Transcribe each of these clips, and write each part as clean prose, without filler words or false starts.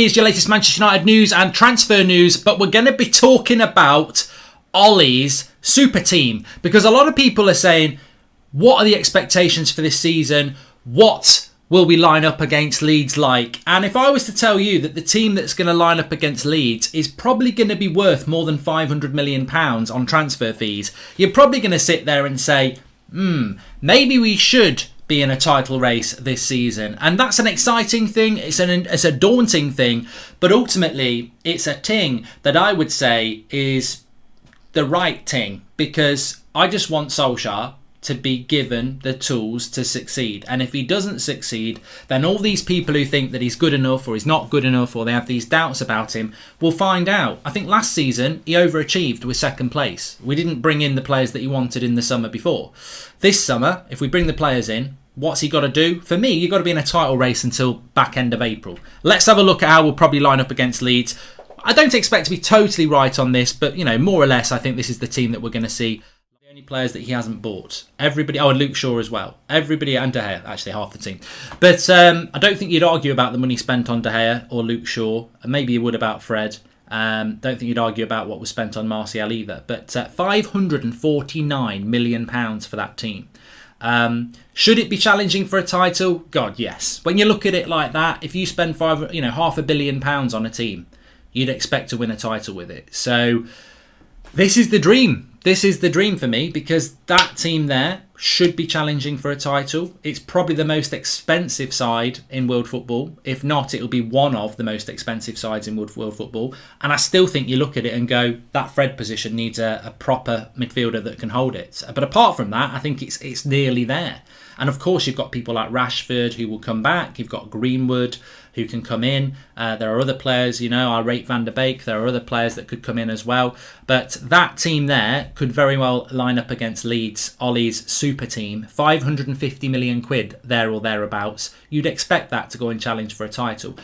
Here's your latest Manchester United news and transfer news, but we're going to be talking about Ollie's super team because a lot of people are saying, what are the expectations for this season? What will we line up against Leeds like? And if I was to tell you that the team that's going to line up against Leeds is probably going to be worth more than £500 million on transfer fees, you're probably going to sit there and say, maybe we should be in a title race this season. And that's an exciting thing. It's a daunting thing. But ultimately, it's a ting that I would say is the right ting. Because I just want Solskjaer to be given the tools to succeed. And if he doesn't succeed, then all these people who think that he's good enough or he's not good enough or they have these doubts about him will find out. I think last season he overachieved with second place. We didn't bring in the players that he wanted in the summer before. This summer, if we bring the players in, what's he got to do? For me, you've got to be in a title race until back end of April. Let's have a look at how we'll probably line up against Leeds. I don't expect to be totally right on this, but more or less, I think this is the team that we're going to see. Only players that he hasn't bought. Everybody, and Luke Shaw as well. Everybody and De Gea, actually half the team. But I don't think you'd argue about the money spent on De Gea or Luke Shaw. Maybe you would about Fred. Don't think you'd argue about what was spent on Martial either. But £549 million for that team. Should it be challenging for a title? God, yes. When you look at it like that, if you spend £500 million on a team, you'd expect to win a title with it. So this is the dream. This is the dream for me because that team there should be challenging for a title. It's probably the most expensive side in world football. If not, it'll be one of the most expensive sides in world football. And I still think you look at it and go, that Fred position needs a proper midfielder that can hold it. But apart from that, I think it's nearly there. And of course, you've got people like Rashford who will come back. You've got Greenwood who can come in. There are other players, I rate Van der Beek. There are other players that could come in as well. But that team there could very well line up against Leeds, Ollie's super team. 550 million quid there or thereabouts. You'd expect that to go and challenge for a title.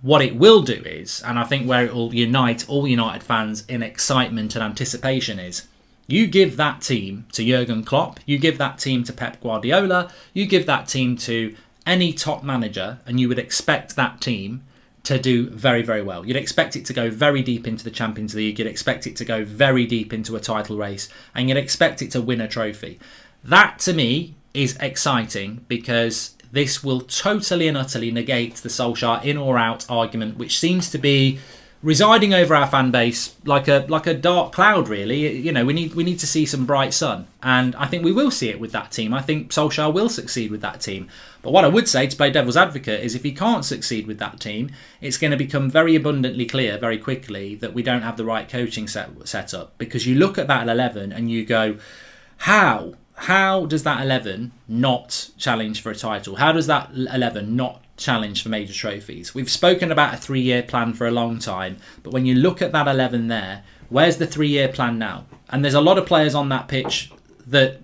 What it will do is, and I think where it will unite all United fans in excitement and anticipation is, you give that team to Jurgen Klopp, you give that team to Pep Guardiola, you give that team to any top manager, and you would expect that team to do very, very well. You'd expect it to go very deep into the Champions League, you'd expect it to go very deep into a title race, and you'd expect it to win a trophy. That, to me, is exciting because this will totally and utterly negate the Solskjaer in or out argument, which seems to be residing over our fan base like a dark cloud, really. We need to see some bright sun, and I think we will see it with that team. I think Solskjaer will succeed with that team. But what I would say, to play devil's advocate, is if he can't succeed with that team, it's going to become very abundantly clear very quickly that we don't have the right coaching set up. Because you look at that 11 and you go, how does that 11 not challenge for a title? How does that 11 not challenge for major trophies? We've spoken about a 3-year plan for a long time, but when you look at that 11 there, where's the 3-year plan now? And there's a lot of players on that pitch that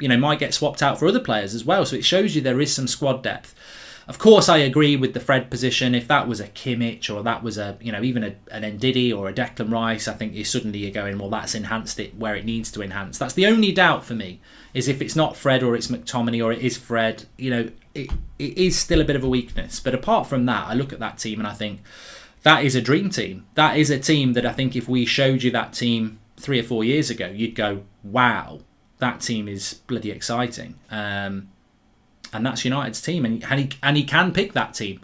might get swapped out for other players as well, so it shows you there is some squad depth. Of course, I agree with the Fred position. If that was a Kimmich or that was even an Ndidi or a Declan Rice, I think you're going, well, that's enhanced it where it needs to enhance. That's the only doubt for me, is if it's not Fred or it's McTominay or it is Fred, it is still a bit of a weakness. But apart from that, I look at that team and I think that is a dream team. That is a team that I think if we showed you that team 3 or 4 years ago, you'd go, wow, that team is bloody exciting. And that's United's team, and he can pick that team.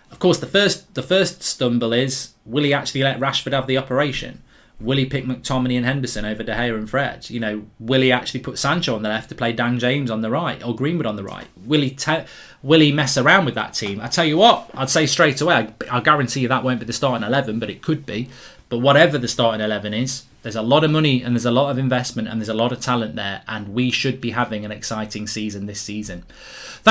Of course, the first stumble is, will he actually let Rashford have the operation? Will he pick McTominay and Henderson over De Gea and Fred? Will he actually put Sancho on the left to play Dan James on the right or Greenwood on the right? Will he mess around with that team? I tell you what, I'd say straight away, I guarantee you that won't be the starting 11, but it could be. But whatever the starting 11 is, there's a lot of money and there's a lot of investment and there's a lot of talent there, and we should be having an exciting season this season. Thanks.